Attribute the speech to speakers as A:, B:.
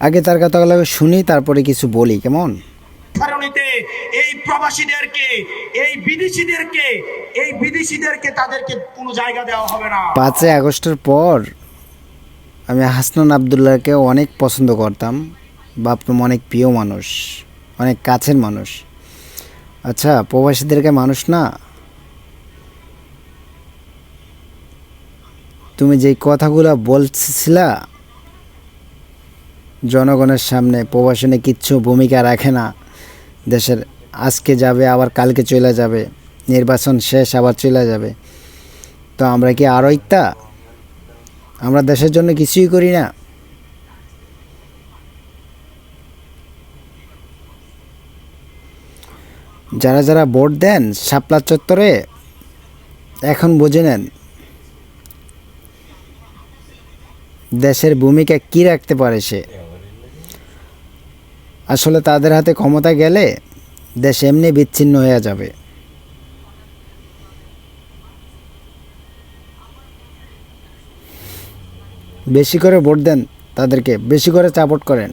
A: আগে তার কথাগুলো শুনি, তারপরে কিছু বলি, কেমন?
B: কারণেতে এই প্রবাসীদেরকে, এই বিদেশিদেরকে তাদেরকে কোনো জায়গা দেওয়া হবে না।
A: 5ই আগস্টের পর আমি হাসনান আবদুল্লাহকে অনেক পছন্দ করতাম, ভাবতাম অনেক প্রিয় মানুষ, অনেক কাছের মানুষ। আচ্ছা, প্রবাসীদেরকে মানুষ না, তুমি যেই কথাগুলো বলছিলা জনগণের সামনে, প্রবাসনে কিচ্ছু ভূমিকা রাখে না, দেশের আজকে যাবে আবার কালকে চলে যাবে, নির্বাচন শেষ আবার চলে যাবে, তো আমরা কি আরও ইত্যা? আমরা দেশের জন্য কিছুই করি না? যারা যারা ভোট দেন শাপলা চত্বরে, এখন বুঝে নেন দেশের ভূমিকা কি রাখতে পারে সে। আসলে তাদের হাতে ক্ষমতা গেলে দেশ এমনি বিচ্ছিন্ন হয়ে যাবে। বেশি করে ভোট দেন তাদেরকে, বেশি করে সাপোর্ট করেন।